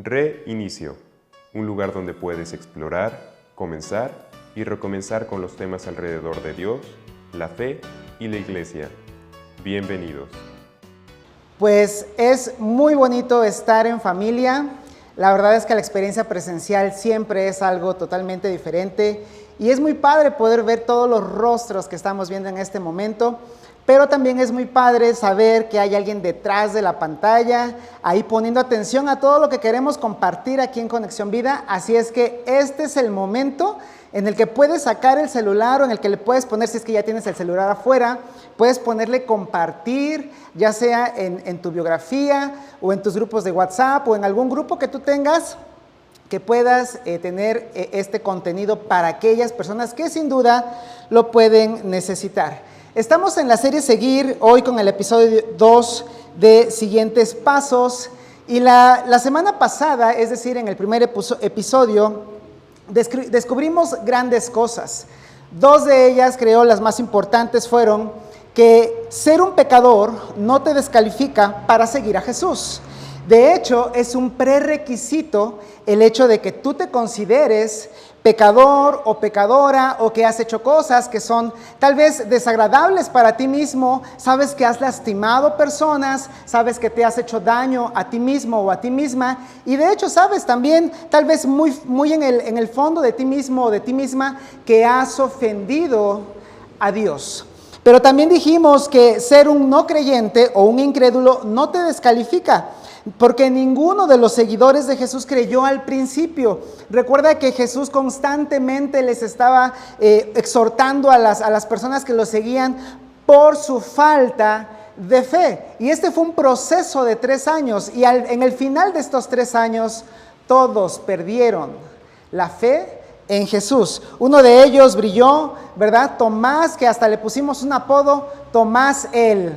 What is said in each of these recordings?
Reinicio, un lugar donde puedes explorar, comenzar y recomenzar con los temas alrededor de Dios, la fe y la iglesia. Bienvenidos. Pues es muy bonito estar en familia. La verdad es que la experiencia presencial siempre es algo totalmente diferente y es muy padre poder ver todos los rostros que estamos viendo en este momento, pero también es muy padre saber que hay alguien detrás de la pantalla, ahí poniendo atención a todo lo que queremos compartir aquí en Conexión Vida. Así es que este es el momento en el que puedes sacar el celular o en el que le puedes poner, si es que ya tienes el celular afuera, puedes ponerle compartir, ya sea en tu biografía o en tus grupos de WhatsApp o en algún grupo que tú tengas, que puedas tener este contenido para aquellas personas que sin duda lo pueden necesitar. Estamos en la serie Seguir, hoy con el episodio 2 de Siguientes Pasos, y la semana pasada, es decir, en el primer episodio, descubrimos grandes cosas. Dos de ellas, creo, las más importantes fueron que ser un pecador no te descalifica para seguir a Jesús. De hecho, es un prerequisito el hecho de que tú te consideres pecador o pecadora, o que has hecho cosas que son tal vez desagradables para ti mismo, sabes que has lastimado personas, sabes que te has hecho daño a ti mismo o a ti misma, y de hecho sabes también, tal vez muy en el fondo de ti mismo o de ti misma, que has ofendido a Dios. Pero también dijimos que ser un no creyente o un incrédulo no te descalifica, porque ninguno de los seguidores de Jesús creyó al principio. Recuerda que Jesús constantemente les estaba exhortando a las personas que lo seguían por su falta de fe. Y este fue un proceso de 3 años. Y en el final de estos 3 años, todos perdieron la fe en Jesús. Uno de ellos brilló, ¿verdad? Tomás, que hasta le pusimos un apodo, Tomás el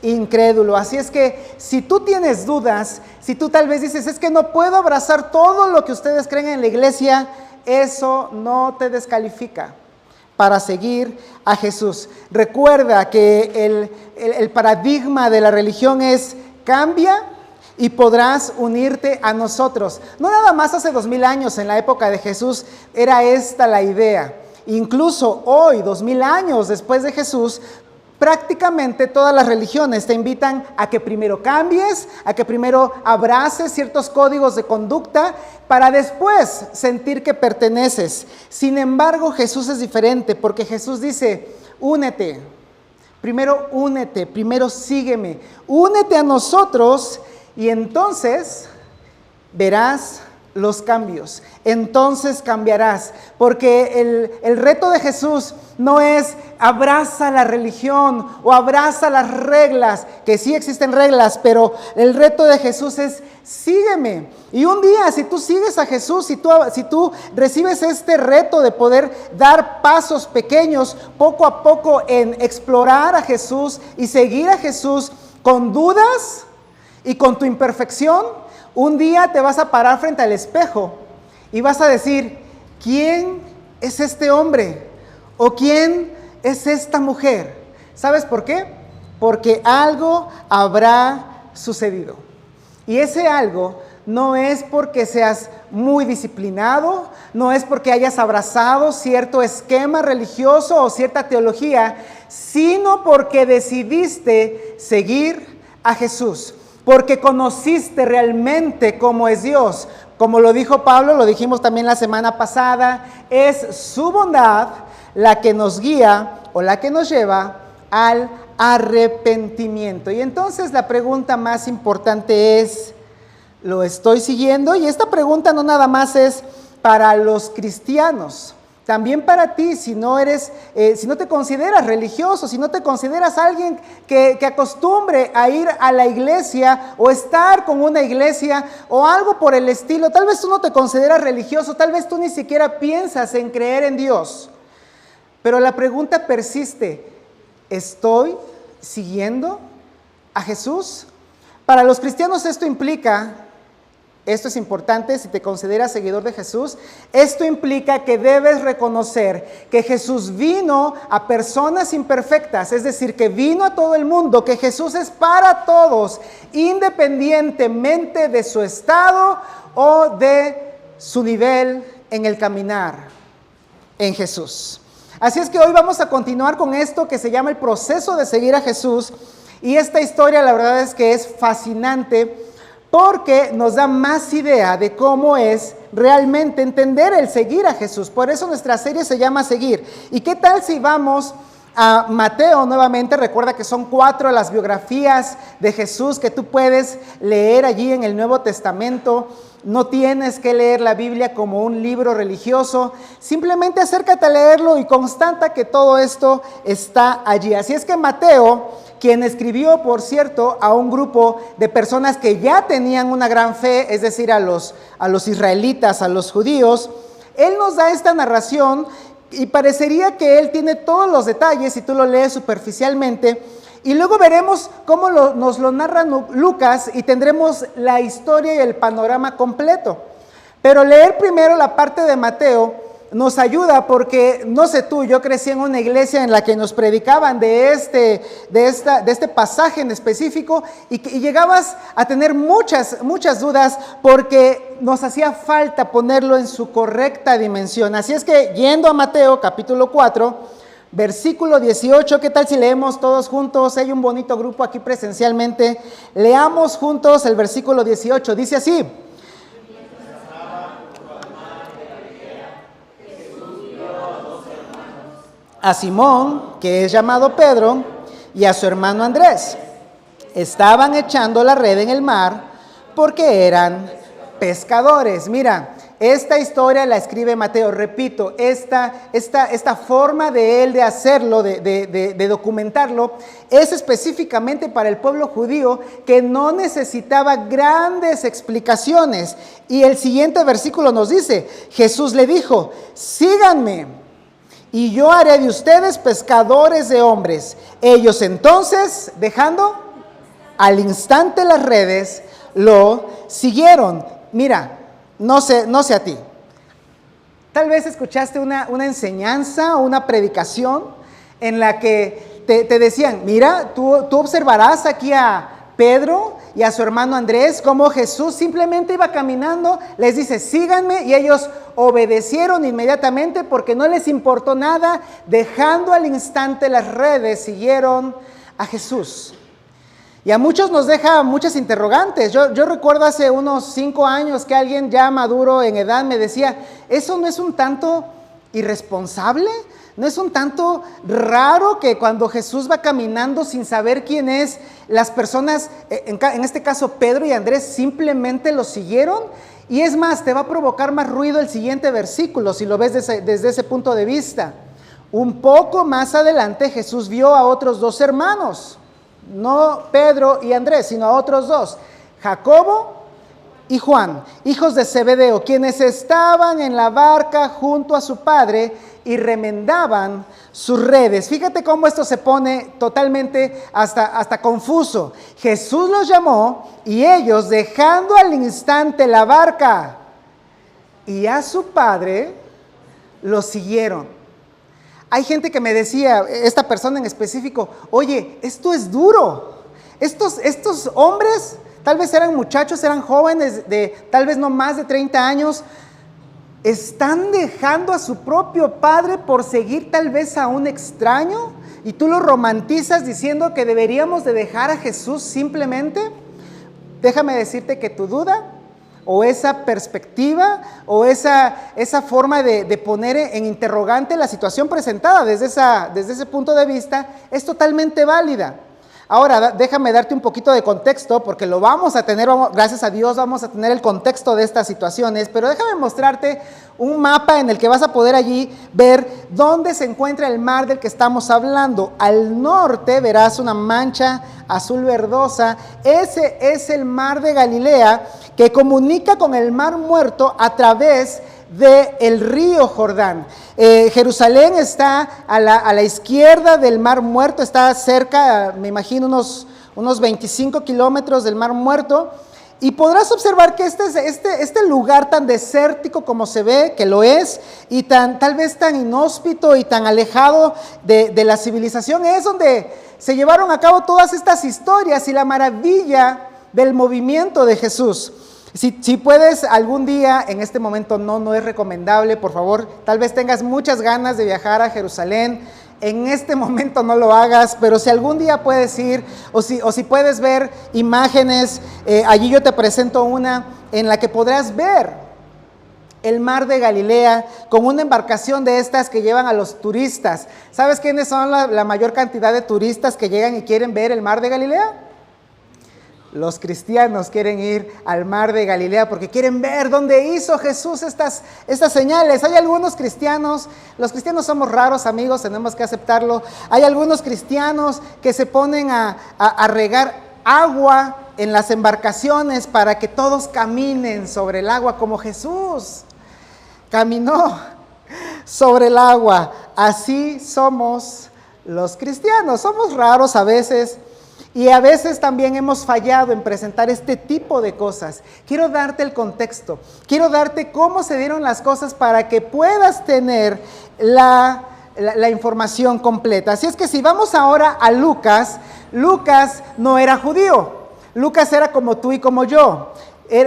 incrédulo. Así es que si tú tienes dudas, si tú tal vez dices, es que no puedo abrazar todo lo que ustedes creen en la iglesia, eso no te descalifica para seguir a Jesús. Recuerda que el paradigma de la religión es cambia y podrás unirte a nosotros. No nada más hace 2000 años, en la época de Jesús, era esta la idea. Incluso hoy, 2000 años después de Jesús, prácticamente todas las religiones te invitan a que primero cambies, a que primero abraces ciertos códigos de conducta para después sentir que perteneces. Sin embargo, Jesús es diferente, porque Jesús dice, únete, primero sígueme, únete a nosotros y entonces verás los cambios, entonces cambiarás, porque el reto de Jesús no es abraza la religión o abraza las reglas, que sí existen reglas, pero el reto de Jesús es sígueme. Y un día, si tú sigues a Jesús, si tú recibes este reto de poder dar pasos pequeños, poco a poco, en explorar a Jesús y seguir a Jesús con dudas y con tu imperfección, un día te vas a parar frente al espejo y vas a decir, ¿quién es este hombre? ¿O quién es esta mujer? ¿Sabes por qué? Porque algo habrá sucedido. Y ese algo no es porque seas muy disciplinado, no es porque hayas abrazado cierto esquema religioso o cierta teología, sino porque decidiste seguir a Jesús. Porque conociste realmente cómo es Dios. Como lo dijo Pablo, lo dijimos también la semana pasada, es su bondad la que nos guía o la que nos lleva al arrepentimiento. Y entonces la pregunta más importante es, ¿lo estoy siguiendo? Y esta pregunta no nada más es para los cristianos. También para ti, si no te consideras religioso, si no te consideras alguien que acostumbre a ir a la iglesia o estar con una iglesia o algo por el estilo, tal vez tú no te consideras religioso, tal vez tú ni siquiera piensas en creer en Dios. Pero la pregunta persiste, ¿estoy siguiendo a Jesús? Para los cristianos esto implica esto es importante si te consideras seguidor de Jesús, esto implica que debes reconocer que Jesús vino a personas imperfectas, es decir, que vino a todo el mundo, que Jesús es para todos, independientemente de su estado o de su nivel en el caminar en Jesús. Así es que hoy vamos a continuar con esto que se llama el proceso de seguir a Jesús, y esta historia la verdad es que es fascinante, porque nos da más idea de cómo es realmente entender el seguir a Jesús. Por eso nuestra serie se llama Seguir. ¿Y qué tal si vamos a Mateo nuevamente? Recuerda que son 4 las biografías de Jesús que tú puedes leer allí en el Nuevo Testamento. No tienes que leer la Biblia como un libro religioso. Simplemente acércate a leerlo y constata que todo esto está allí. Así es que Mateo, quien escribió, por cierto, a un grupo de personas que ya tenían una gran fe, es decir, a los israelitas, a los judíos, él nos da esta narración y parecería que él tiene todos los detalles si tú lo lees superficialmente, y luego veremos cómo nos lo narra Lucas y tendremos la historia y el panorama completo. Pero leer primero la parte de Mateo nos ayuda porque, no sé tú, yo crecí en una iglesia en la que nos predicaban de este pasaje en específico y llegabas a tener muchas dudas porque nos hacía falta ponerlo en su correcta dimensión. Así es que, yendo a Mateo capítulo 4, versículo 18, ¿qué tal si leemos todos juntos? Hay un bonito grupo aquí presencialmente. Leamos juntos el versículo 18, dice así: a Simón, que es llamado Pedro, y a su hermano Andrés. Estaban echando la red en el mar porque eran pescadores. Mira, esta historia la escribe Mateo. Repito, esta forma de él de hacerlo, de documentarlo, es específicamente para el pueblo judío que no necesitaba grandes explicaciones. Y el siguiente versículo nos dice: Jesús le dijo, síganme y yo haré de ustedes pescadores de hombres. Ellos entonces, dejando al instante las redes, lo siguieron. Mira, no sé a ti. Tal vez escuchaste una enseñanza o una predicación en la que te decían, mira, tú observarás aquí a Pedro y a su hermano Andrés, como Jesús simplemente iba caminando, les dice, síganme, y ellos obedecieron inmediatamente porque no les importó nada, dejando al instante las redes, siguieron a Jesús. Y a muchos nos deja muchas interrogantes. Yo recuerdo hace unos 5 años que alguien ya maduro en edad me decía, ¿eso no es un tanto irresponsable? ¿No es un tanto raro que cuando Jesús va caminando sin saber quién es, las personas, en este caso Pedro y Andrés, simplemente lo siguieron? Y es más, te va a provocar más ruido el siguiente versículo, si lo ves desde ese punto de vista. Un poco más adelante Jesús vio a otros 2 hermanos, no Pedro y Andrés, sino a otros 2, Jacobo y Juan, hijos de Zebedeo, quienes estaban en la barca junto a su padre y remendaban sus redes. Fíjate cómo esto se pone totalmente hasta confuso. Jesús los llamó y ellos, dejando al instante la barca y a su padre, los siguieron. Hay gente que me decía, esta persona en específico, oye, esto es duro. Estos hombres, tal vez eran muchachos, eran jóvenes de tal vez no más de 30 años, están dejando a su propio padre por seguir tal vez a un extraño, y tú lo romantizas diciendo que deberíamos de dejar a Jesús simplemente. Déjame decirte que tu duda o esa perspectiva o esa forma de poner en interrogante la situación presentada desde ese punto de vista es totalmente válida. Ahora, déjame darte un poquito de contexto, porque lo vamos a tener, gracias a Dios, vamos a tener el contexto de estas situaciones, pero déjame mostrarte un mapa en el que vas a poder allí ver dónde se encuentra el mar del que estamos hablando. Al norte verás una mancha azul verdosa, ese es el mar de Galilea, que comunica con el mar Muerto a través del río Jordán. Jerusalén está a la izquierda del mar Muerto, está cerca, me imagino unos 25 kilómetros del mar Muerto, y podrás observar que este lugar tan desértico como se ve, que lo es, y tal vez tan inhóspito y tan alejado de la civilización, es donde se llevaron a cabo todas estas historias y la maravilla del movimiento de Jesús. Si puedes algún día, en este momento no es recomendable, por favor, tal vez tengas muchas ganas de viajar a Jerusalén, en este momento no lo hagas, pero si algún día puedes ir, o si puedes ver imágenes, allí yo te presento una en la que podrás ver el mar de Galilea con una embarcación de estas que llevan a los turistas. ¿Sabes quiénes son la mayor cantidad de turistas que llegan y quieren ver el mar de Galilea? Los cristianos quieren ir al mar de Galilea porque quieren ver dónde hizo Jesús estas señales. Hay algunos cristianos, los cristianos somos raros, amigos, tenemos que aceptarlo. Hay algunos cristianos que se ponen a regar agua en las embarcaciones para que todos caminen sobre el agua como Jesús caminó sobre el agua. Así somos los cristianos, somos raros a veces. Y a veces también hemos fallado en presentar este tipo de cosas. Quiero darte el contexto, quiero darte cómo se dieron las cosas para que puedas tener la información completa. Así es que si vamos ahora a Lucas, Lucas no era judío, Lucas era como tú y como yo.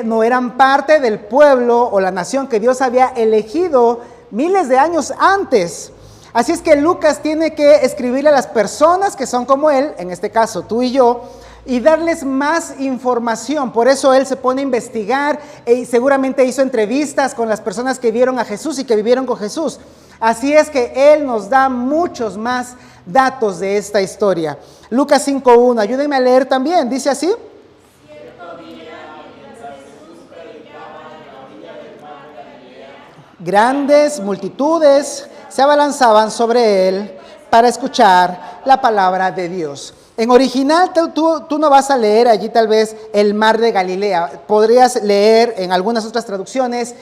No eran parte del pueblo o la nación que Dios había elegido miles de años antes. Así es que Lucas tiene que escribirle a las personas que son como él, en este caso tú y yo, y darles más información. Por eso él se pone a investigar y seguramente hizo entrevistas con las personas que vieron a Jesús y que vivieron con Jesús. Así es que él nos da muchos más datos de esta historia. Lucas 5:1, ayúdenme a leer también, dice así. Grandes multitudes se abalanzaban sobre él para escuchar la palabra de Dios. En original tú no vas a leer allí tal vez el mar de Galilea. Podrías leer en algunas otras traducciones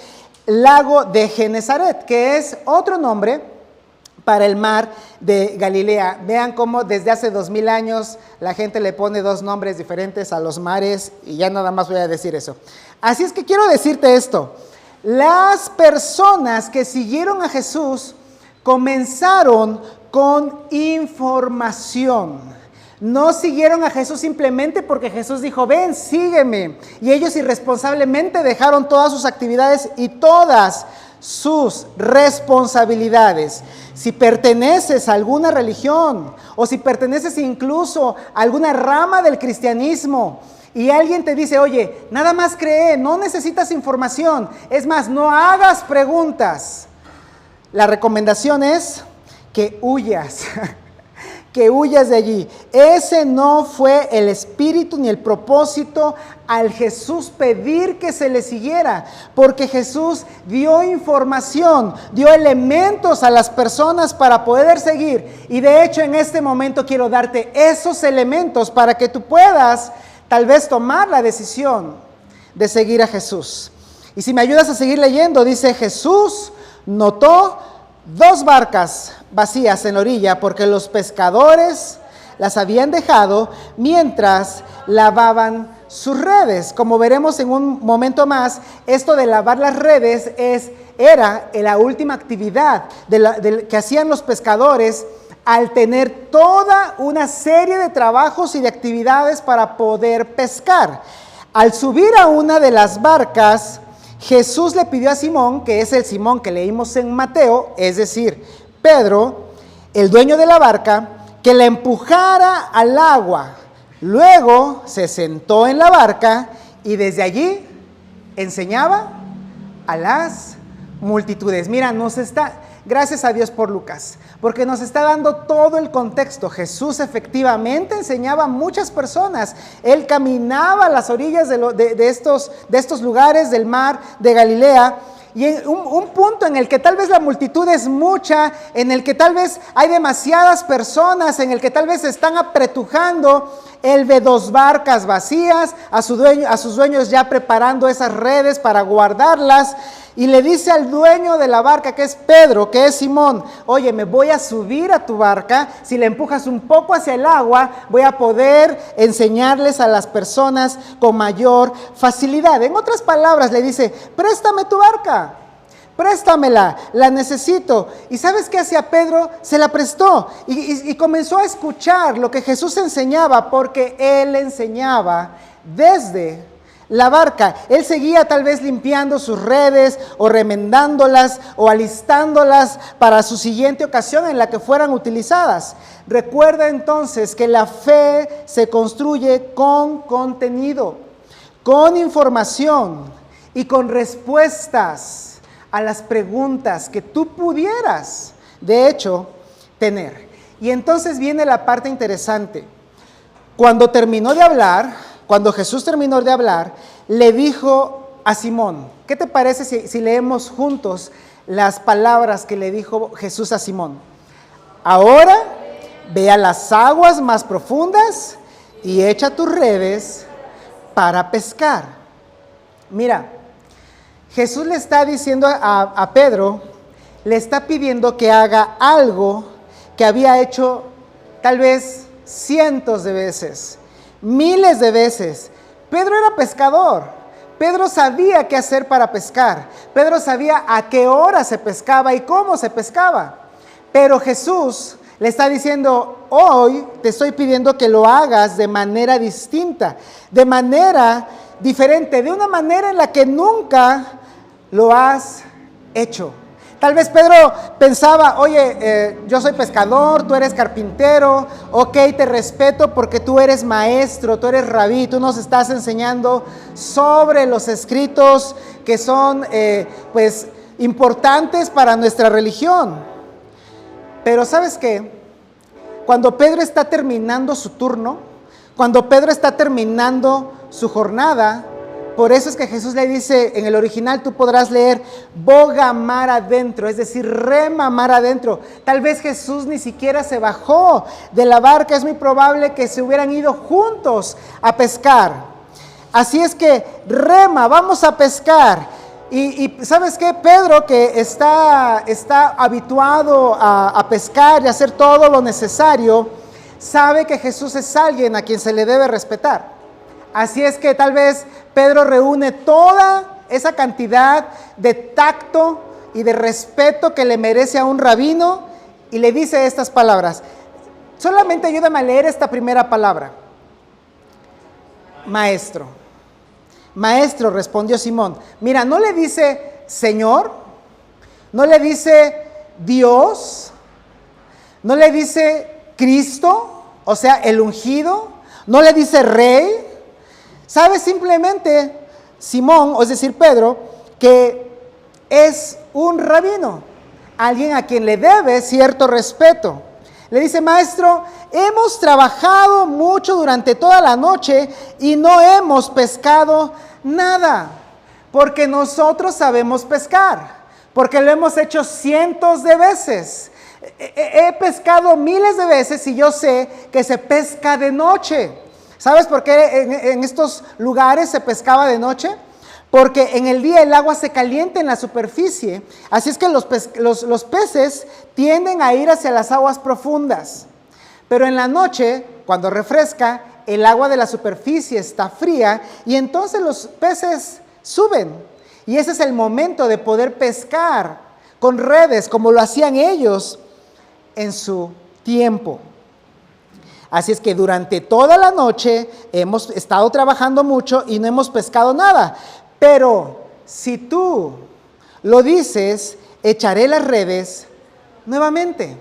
lago de Genesaret, que es otro nombre para el mar de Galilea. Vean cómo desde hace 2000 años la gente le pone dos nombres diferentes a los mares y ya nada más voy a decir eso. Así es que quiero decirte esto. Las personas que siguieron a Jesús comenzaron con información. No siguieron a Jesús simplemente porque Jesús dijo, ven, sígueme. Y ellos irresponsablemente dejaron todas sus actividades y todas sus responsabilidades. Si perteneces a alguna religión o si perteneces incluso a alguna rama del cristianismo, y alguien te dice, oye, nada más cree, no necesitas información. Es más, no hagas preguntas. La recomendación es que huyas, que huyas de allí. Ese no fue el espíritu ni el propósito al Jesús pedir que se le siguiera, porque Jesús dio información, dio elementos a las personas para poder seguir. Y de hecho en este momento quiero darte esos elementos para que tú puedas tal vez tomar la decisión de seguir a Jesús. Y si me ayudas a seguir leyendo, dice, Jesús notó 2 barcas vacías en la orilla porque los pescadores las habían dejado mientras lavaban sus redes. Como veremos en un momento más, esto de lavar las redes era la última actividad que hacían los pescadores al tener toda una serie de trabajos y de actividades para poder pescar. Al subir a una de las barcas, Jesús le pidió a Simón, que es el Simón que leímos en Mateo, es decir, Pedro, el dueño de la barca, que la empujara al agua. Luego se sentó en la barca y desde allí enseñaba a las multitudes. Mira, gracias a Dios por Lucas, porque nos está dando todo el contexto. Jesús efectivamente enseñaba a muchas personas. Él caminaba a las orillas de estos lugares del mar de Galilea. Y en un punto en el que tal vez la multitud es mucha, en el que tal vez hay demasiadas personas, en el que tal vez se están apretujando, él ve 2 barcas vacías, a sus dueños ya preparando esas redes para guardarlas. y le dice al dueño de la barca, que es Pedro, que es Simón, oye, me voy a subir a tu barca, si le empujas un poco hacia el agua, voy a poder enseñarles a las personas con mayor facilidad. En otras palabras, le dice, préstame tu barca, préstamela, la necesito. ¿Y sabes qué hacía Pedro? Se la prestó y comenzó a escuchar lo que Jesús enseñaba, porque él enseñaba desde la barca. Él seguía tal vez limpiando sus redes o remendándolas o alistándolas para su siguiente ocasión en la que fueran utilizadas. Recuerda entonces que la fe se construye con contenido, con información y con respuestas a las preguntas que tú pudieras, de hecho, tener. Y entonces viene la parte interesante. Cuando Jesús terminó de hablar, le dijo a Simón, ¿qué te parece si leemos juntos las palabras que le dijo Jesús a Simón? Ahora ve a las aguas más profundas y echa tus redes para pescar. Mira, Jesús le está diciendo a Pedro, le está pidiendo que haga algo que había hecho tal vez cientos de veces, miles de veces. Pedro era pescador. Pedro sabía qué hacer para pescar. Pedro sabía a qué hora se pescaba y cómo se pescaba. Pero Jesús le está diciendo, hoy te estoy pidiendo que lo hagas de manera distinta, de manera diferente, de una manera en la que nunca lo has hecho. Tal vez Pedro pensaba, oye, yo soy pescador, tú eres carpintero, ok, te respeto porque tú eres maestro, tú eres rabí, tú nos estás enseñando sobre los escritos que son pues importantes para nuestra religión. Pero ¿sabes qué? Cuando Pedro está terminando su turno, cuando Pedro está terminando su jornada, por eso es que Jesús le dice, en el original tú podrás leer, boga mar adentro, es decir, rema mar adentro. Tal vez Jesús ni siquiera se bajó de la barca, es muy probable que se hubieran ido juntos a pescar. Así es que rema, vamos a pescar. Y ¿sabes qué? Pedro, que está habituado a pescar y a hacer todo lo necesario, sabe que Jesús es alguien a quien se le debe respetar. Así es que tal vez Pedro reúne toda esa cantidad de tacto y de respeto que le merece a un rabino y le dice estas palabras. Solamente ayúdame a leer esta primera palabra. Maestro. Maestro, respondió Simón. Mira, no le dice Señor, no le dice Dios, no le dice Cristo, o sea, el ungido, no le dice Rey. Sabe simplemente Simón, es decir, Pedro, que es un rabino, alguien a quien le debe cierto respeto. Le dice, maestro, hemos trabajado mucho durante toda la noche y no hemos pescado nada, porque nosotros sabemos pescar, porque lo hemos hecho cientos de veces. He pescado miles de veces y yo sé que se pesca de noche. ¿Sabes por qué en estos lugares se pescaba de noche? Porque en el día el agua se calienta en la superficie, así es que los peces tienden a ir hacia las aguas profundas. Pero en la noche, cuando refresca, el agua de la superficie está fría y entonces los peces suben. Y ese es el momento de poder pescar con redes, como lo hacían ellos en su tiempo. Así es que durante toda la noche hemos estado trabajando mucho y no hemos pescado nada. Pero si tú lo dices, echaré las redes nuevamente.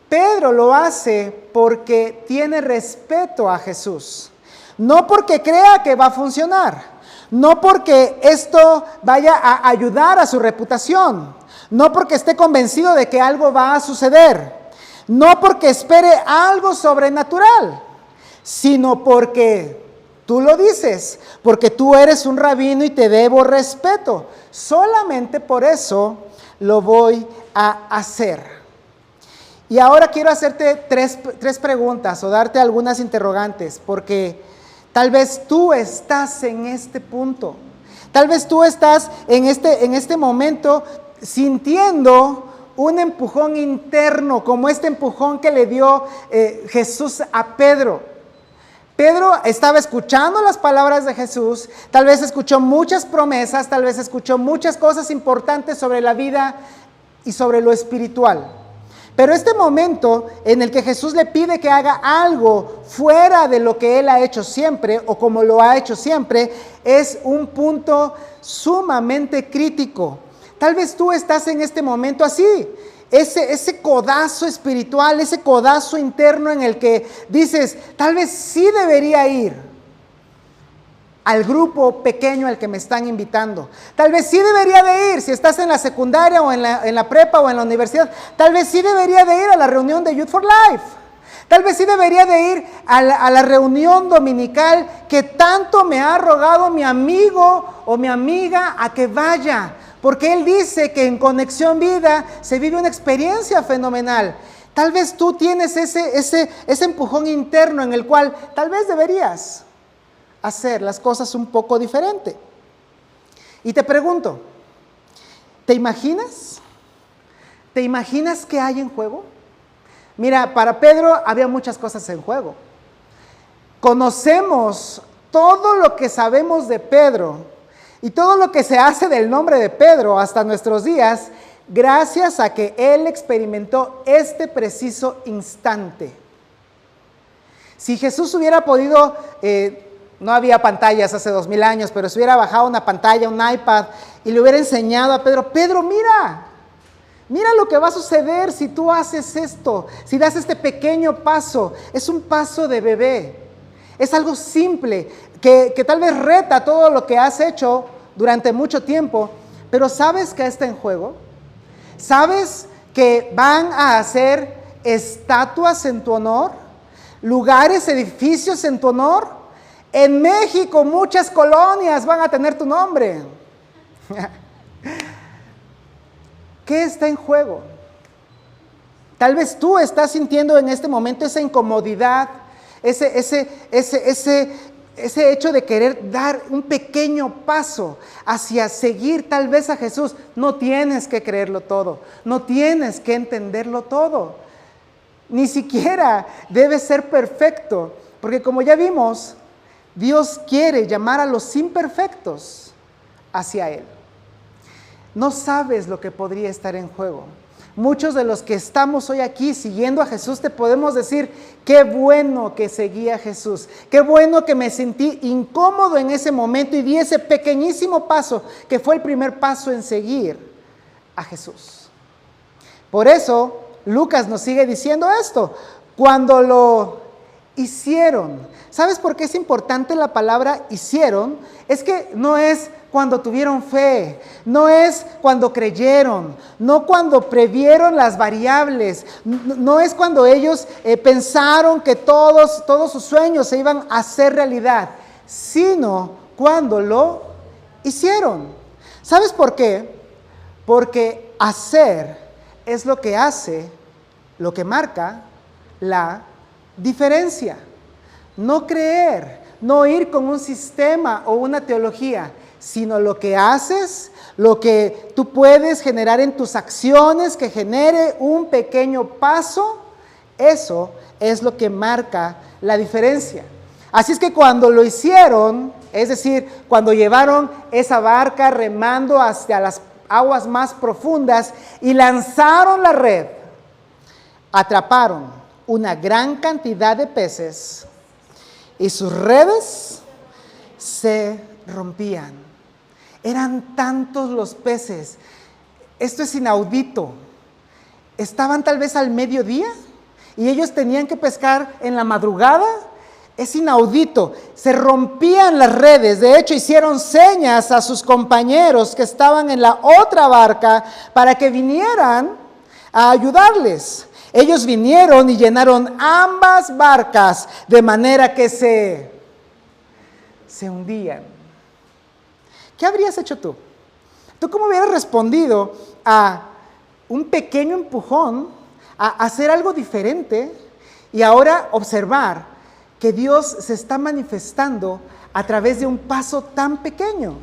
Pedro lo hace porque tiene respeto a Jesús. No porque crea que va a funcionar. No porque esto vaya a ayudar a su reputación. No porque esté convencido de que algo va a suceder. No porque espere algo sobrenatural, sino porque tú lo dices, porque tú eres un rabino y te debo respeto. Solamente por eso lo voy a hacer. Y ahora quiero hacerte tres preguntas o darte algunas interrogantes, porque tal vez tú estás en este punto. Tal vez tú estás en este momento sintiendo un empujón interno, como este empujón que le dio Jesús a Pedro. Pedro estaba escuchando las palabras de Jesús, tal vez escuchó muchas promesas, tal vez escuchó muchas cosas importantes sobre la vida y sobre lo espiritual. Pero este momento en el que Jesús le pide que haga algo fuera de lo que él ha hecho siempre o como lo ha hecho siempre, es un punto sumamente crítico. Tal vez tú estás en este momento así, ese codazo espiritual, ese codazo interno en el que dices, tal vez sí debería ir al grupo pequeño al que me están invitando. Tal vez sí debería de ir, si estás en la secundaria o en la prepa o en la universidad, tal vez sí debería de ir a la reunión de Youth for Life. Tal vez sí debería de ir a la reunión dominical que tanto me ha rogado mi amigo o mi amiga a que vaya. Porque él dice que en Conexión Vida se vive una experiencia fenomenal. Tal vez tú tienes ese empujón interno en el cual tal vez deberías hacer las cosas un poco diferente. Y te pregunto, ¿te imaginas? ¿Te imaginas qué hay en juego? Mira, para Pedro había muchas cosas en juego. Conocemos todo lo que sabemos de Pedro y todo lo que se hace del nombre de Pedro hasta nuestros días, gracias a que él experimentó este preciso instante. Si Jesús hubiera podido, no había pantallas hace 2000 años, pero si hubiera bajado una pantalla, un iPad, y le hubiera enseñado a Pedro, Pedro, mira lo que va a suceder si tú haces esto, si das este pequeño paso. Es un paso de bebé, es algo simple, que tal vez reta todo lo que has hecho durante mucho tiempo, pero ¿sabes qué está en juego? ¿Sabes que van a hacer estatuas en tu honor? ¿Lugares, edificios en tu honor? En México muchas colonias van a tener tu nombre. ¿Qué está en juego? Tal vez tú estás sintiendo en este momento esa incomodidad, ese hecho de querer dar un pequeño paso hacia seguir tal vez a Jesús. No tienes que creerlo todo, no tienes que entenderlo todo, ni siquiera debes ser perfecto, porque como ya vimos, Dios quiere llamar a los imperfectos hacia Él. No sabes lo que podría estar en juego. Muchos de los que estamos hoy aquí siguiendo a Jesús te podemos decir, qué bueno que seguí a Jesús, qué bueno que me sentí incómodo en ese momento y di ese pequeñísimo paso que fue el primer paso en seguir a Jesús. Por eso Lucas nos sigue diciendo esto, cuando lo hicieron. ¿Sabes por qué es importante la palabra hicieron? Es que no es cuando tuvieron fe, no es cuando creyeron, no cuando previeron las variables, no es cuando ellos pensaron que todos sus sueños se iban a hacer realidad, sino cuando lo hicieron. ¿Sabes por qué? Porque hacer es lo que hace, lo que marca la diferencia. No creer, no ir con un sistema o una teología, sino lo que haces, lo que tú puedes generar en tus acciones, que genere un pequeño paso, eso es lo que marca la diferencia. Así es que cuando lo hicieron, es decir, cuando llevaron esa barca remando hacia las aguas más profundas y lanzaron la red, atraparon una gran cantidad de peces y sus redes se rompían. Eran tantos los peces. Esto es inaudito. Estaban tal vez al mediodía y ellos tenían que pescar en la madrugada. Es inaudito. Se rompían las redes. De hecho, hicieron señas a sus compañeros que estaban en la otra barca para que vinieran a ayudarles. Ellos vinieron y llenaron ambas barcas de manera que se hundían. ¿Qué habrías hecho tú? ¿Tú cómo hubieras respondido a un pequeño empujón, a hacer algo diferente y ahora observar que Dios se está manifestando a través de un paso tan pequeño?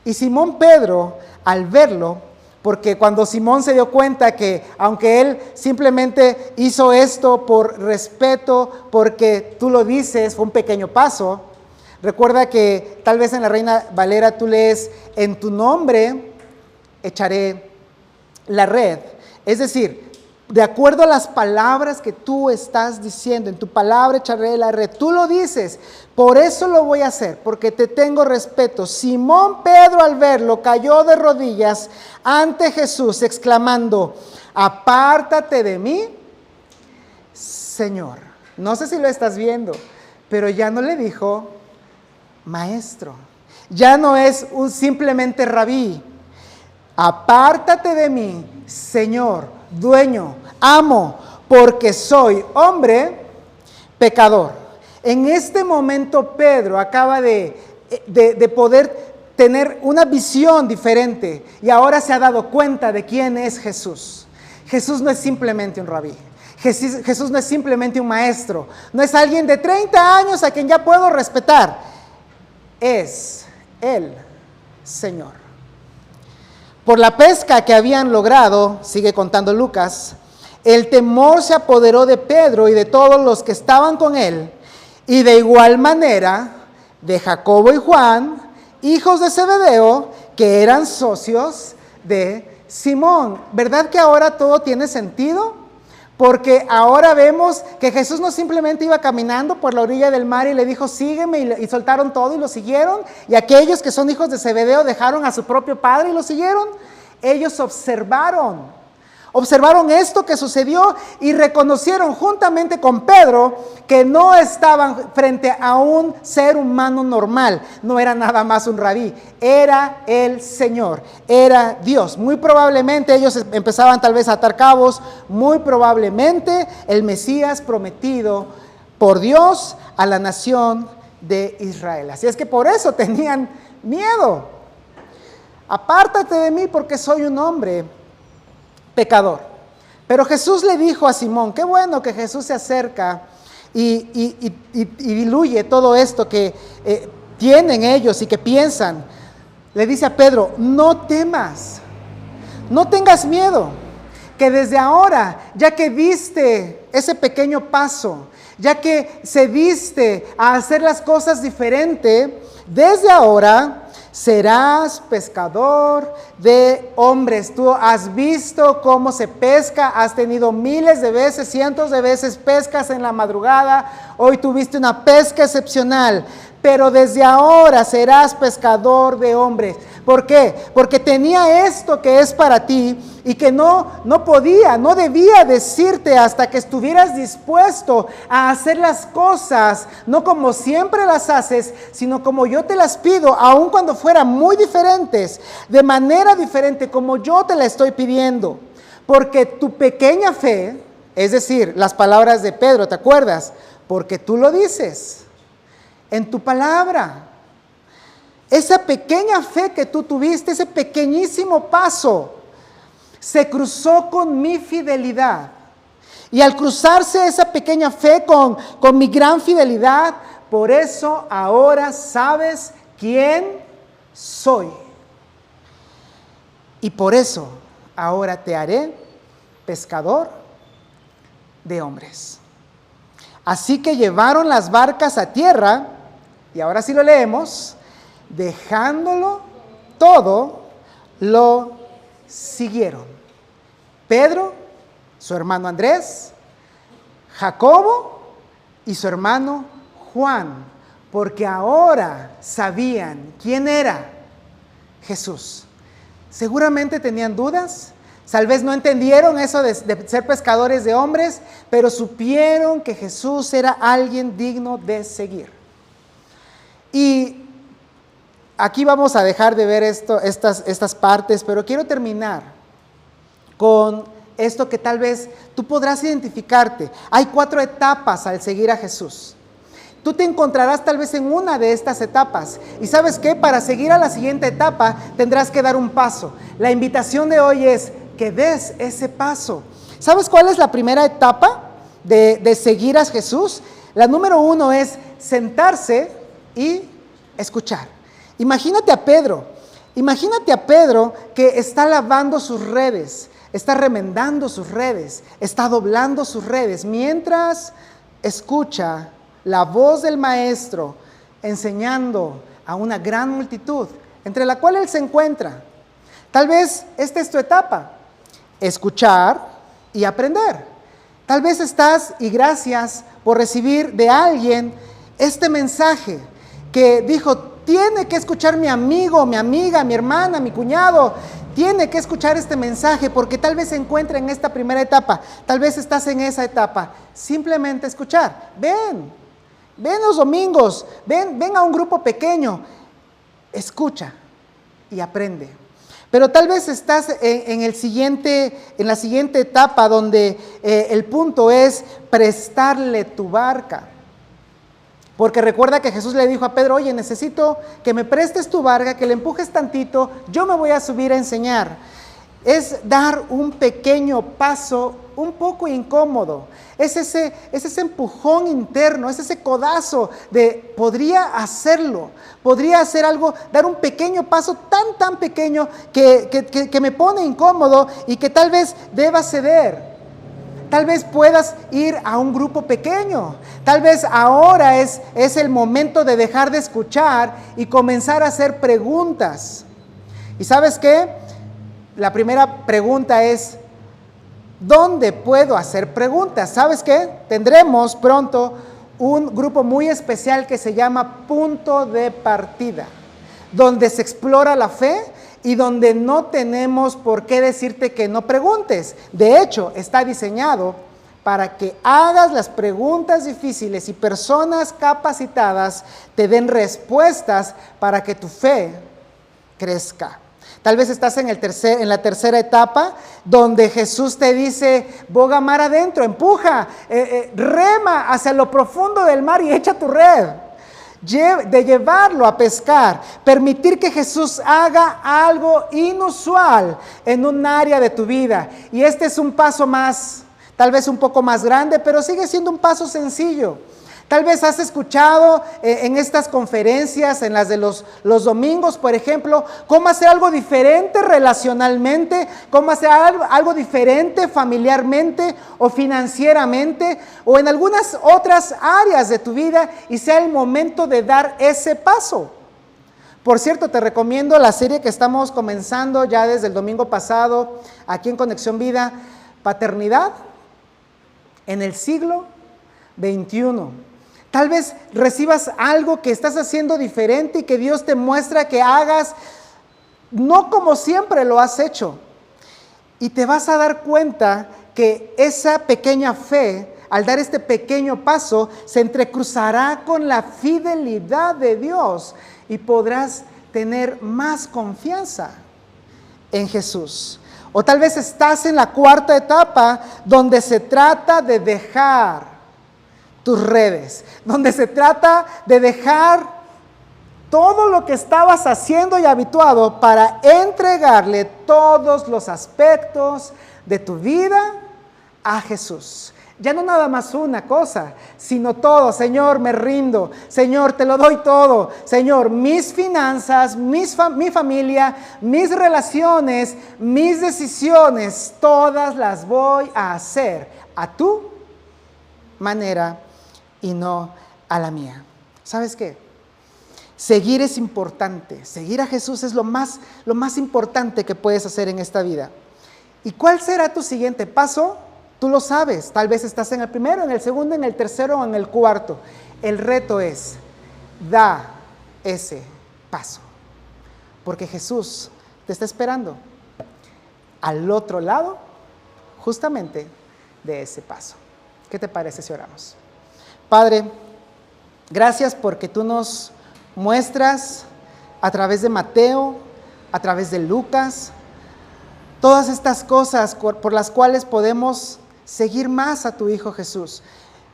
Y Simón Pedro, al verlo, porque cuando Simón se dio cuenta que aunque él simplemente hizo esto por respeto, porque tú lo dices, fue un pequeño paso. Recuerda que tal vez en la Reina Valera tú lees, en tu nombre echaré la red. Es decir, de acuerdo a las palabras que tú estás diciendo, en tu palabra echaré la red. Tú lo dices, por eso lo voy a hacer, porque te tengo respeto. Simón Pedro al verlo cayó de rodillas ante Jesús, exclamando, apártate de mí, Señor. No sé si lo estás viendo, pero ya no le dijo maestro. Ya no es un simplemente rabí. Apártate de mí, Señor, dueño, amo, porque soy hombre pecador. En este momento Pedro acaba de poder tener una visión diferente y ahora se ha dado cuenta de quién es Jesús. Jesús no es simplemente un rabí. Jesús no es simplemente un maestro. No es alguien de 30 años a quien ya puedo respetar. Es el Señor. Por la pesca que habían logrado, sigue contando Lucas, el temor se apoderó de Pedro y de todos los que estaban con él, y de igual manera de Jacobo y Juan, hijos de Zebedeo, que eran socios de Simón. ¿Verdad que ahora todo tiene sentido? Porque ahora vemos que Jesús no simplemente iba caminando por la orilla del mar y le dijo, sígueme, y soltaron todo y lo siguieron. Y aquellos que son hijos de Zebedeo dejaron a su propio padre y lo siguieron. Ellos observaron esto que sucedió y reconocieron juntamente con Pedro que no estaban frente a un ser humano normal. No era nada más un rabí, era el Señor, era Dios. Muy probablemente ellos empezaban tal vez a atar cabos, muy probablemente el Mesías prometido por Dios a la nación de Israel. Así es que por eso tenían miedo. Apártate de mí porque soy un hombre pecador. Pero Jesús le dijo a Simón, qué bueno que Jesús se acerca y diluye todo esto que tienen ellos y que piensan. Le dice a Pedro, no temas, no tengas miedo, que desde ahora, ya que diste ese pequeño paso, ya que cediste a hacer las cosas diferente, desde ahora serás pescador de hombres. Tú has visto cómo se pesca, has tenido miles de veces, cientos de veces pescas en la madrugada. Hoy tuviste una pesca excepcional, pero desde ahora serás pescador de hombres. ¿Por qué? Porque tenía esto que es para ti y que no debía decirte hasta que estuvieras dispuesto a hacer las cosas, no como siempre las haces, sino como yo te las pido, aun cuando fueran muy diferentes, de manera diferente como yo te la estoy pidiendo. Porque tu pequeña fe, es decir, las palabras de Pedro, ¿te acuerdas? Porque tú lo dices en tu palabra. Esa pequeña fe que tú tuviste, ese pequeñísimo paso, se cruzó con mi fidelidad. Y al cruzarse esa pequeña fe con mi gran fidelidad, por eso ahora sabes quién soy. Y por eso ahora te haré pescador de hombres. Así que llevaron las barcas a tierra, y ahora sí lo leemos, dejándolo todo, lo siguieron. Pedro, su hermano Andrés, Jacobo y su hermano Juan, porque ahora sabían quién era Jesús. Seguramente tenían dudas, tal vez no entendieron eso de ser pescadores de hombres, pero supieron que Jesús era alguien digno de seguir. Y aquí vamos a dejar de ver estas partes, pero quiero terminar con esto que tal vez tú podrás identificarte. Hay 4 etapas al seguir a Jesús. Tú te encontrarás tal vez en una de estas etapas. Y ¿sabes qué? Para seguir a la siguiente etapa tendrás que dar un paso. La invitación de hoy es que des ese paso. ¿Sabes cuál es la primera etapa de seguir a Jesús? La número 1 es sentarse y escuchar. Imagínate a Pedro. Imagínate a Pedro que está lavando sus redes, está remendando sus redes, está doblando sus redes, mientras escucha la voz del maestro enseñando a una gran multitud, entre la cual él se encuentra. Tal vez esta es tu etapa, escuchar y aprender. Tal vez estás, y gracias por recibir de alguien este mensaje que dijo, tiene que escuchar mi amigo, mi amiga, mi hermana, mi cuñado, tiene que escuchar este mensaje porque tal vez se encuentra en esta primera etapa, tal vez estás en esa etapa. Simplemente escuchar, ven los domingos, ven a un grupo pequeño, escucha y aprende. Pero tal vez estás en la siguiente etapa donde el punto es prestarle tu barca. Porque recuerda que Jesús le dijo a Pedro, oye, necesito que me prestes tu barca, que le empujes tantito, yo me voy a subir a enseñar. Es dar un pequeño paso un poco incómodo. Es ese empujón interno, es ese codazo de podría hacerlo, podría hacer algo, dar un pequeño paso tan pequeño que me pone incómodo y que tal vez deba ceder. Tal vez puedas ir a un grupo pequeño. Tal vez ahora es el momento de dejar de escuchar y comenzar a hacer preguntas. ¿Y sabes qué? La primera pregunta es, ¿dónde puedo hacer preguntas? ¿Sabes qué? Tendremos pronto un grupo muy especial que se llama Punto de Partida, donde se explora la fe y donde no tenemos por qué decirte que no preguntes. De hecho, está diseñado para que hagas las preguntas difíciles y personas capacitadas te den respuestas para que tu fe crezca. Tal vez estás en la tercera etapa donde Jesús te dice, boga mar adentro, empuja, rema hacia lo profundo del mar y echa tu red. De llevarlo a pescar, permitir que Jesús haga algo inusual en un área de tu vida. Y este es un paso más, tal vez un poco más grande, pero sigue siendo un paso sencillo. Tal vez has escuchado en estas conferencias, en las de los domingos, por ejemplo, cómo hacer algo diferente relacionalmente, cómo hacer algo diferente familiarmente o financieramente o en algunas otras áreas de tu vida y sea el momento de dar ese paso. Por cierto, te recomiendo la serie que estamos comenzando ya desde el domingo pasado aquí en Conexión Vida, Paternidad en el siglo XXI. Tal vez recibas algo que estás haciendo diferente y que Dios te muestra que hagas no como siempre lo has hecho. Y te vas a dar cuenta que esa pequeña fe, al dar este pequeño paso, se entrecruzará con la fidelidad de Dios y podrás tener más confianza en Jesús. O tal vez estás en la cuarta etapa donde se trata de dejar tus redes, donde se trata de dejar todo lo que estabas haciendo y habituado para entregarle todos los aspectos de tu vida a Jesús. Ya no nada más una cosa, sino todo. Señor, me rindo. Señor, te lo doy todo. Señor, mis finanzas, mi familia, mis relaciones, mis decisiones, todas las voy a hacer a tu manera y no a la mía. ¿Sabes qué? Seguir es importante. Seguir a Jesús es lo más importante que puedes hacer en esta vida. ¿Y cuál será tu siguiente paso? Tú lo sabes. Tal vez estás en el primero, en el segundo, en el tercero o en el cuarto. El reto es, da ese paso. Porque Jesús te está esperando al otro lado, justamente de ese paso. ¿Qué te parece si oramos? Padre, gracias porque tú nos muestras a través de Mateo, a través de Lucas, todas estas cosas por las cuales podemos seguir más a tu Hijo Jesús.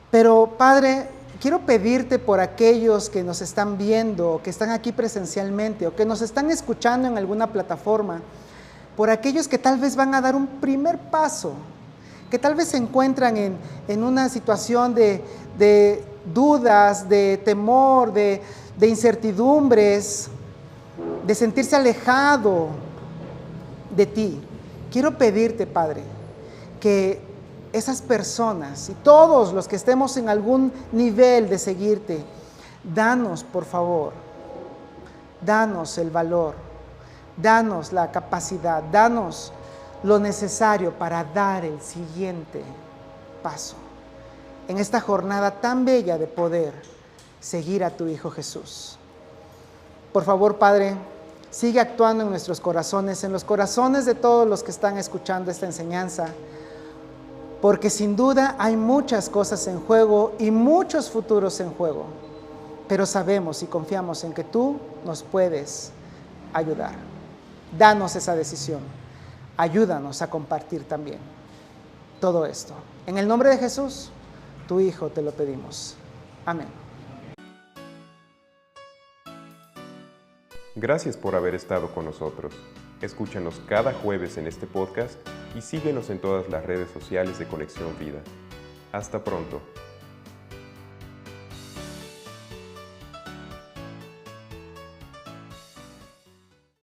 Pero Padre, quiero pedirte por aquellos que nos están viendo, que están aquí presencialmente o que nos están escuchando en alguna plataforma, por aquellos que tal vez van a dar un primer paso, que tal vez se encuentran en una situación de dudas, de temor, de incertidumbres, de sentirse alejado de ti. Quiero pedirte, Padre, que esas personas y todos los que estemos en algún nivel de seguirte, danos, por favor, danos el valor, danos la capacidad, danos lo necesario para dar el siguiente paso en esta jornada tan bella de poder seguir a tu Hijo Jesús. Por favor, Padre, sigue actuando en nuestros corazones, en los corazones de todos los que están escuchando esta enseñanza, porque sin duda hay muchas cosas en juego y muchos futuros en juego, pero sabemos y confiamos en que tú nos puedes ayudar. Danos esa decisión, ayúdanos a compartir también todo esto. En el nombre de Jesús, tu Hijo, te lo pedimos. Amén. Gracias por haber estado con nosotros. Escúchanos cada jueves en este podcast y síguenos en todas las redes sociales de Conexión Vida. Hasta pronto.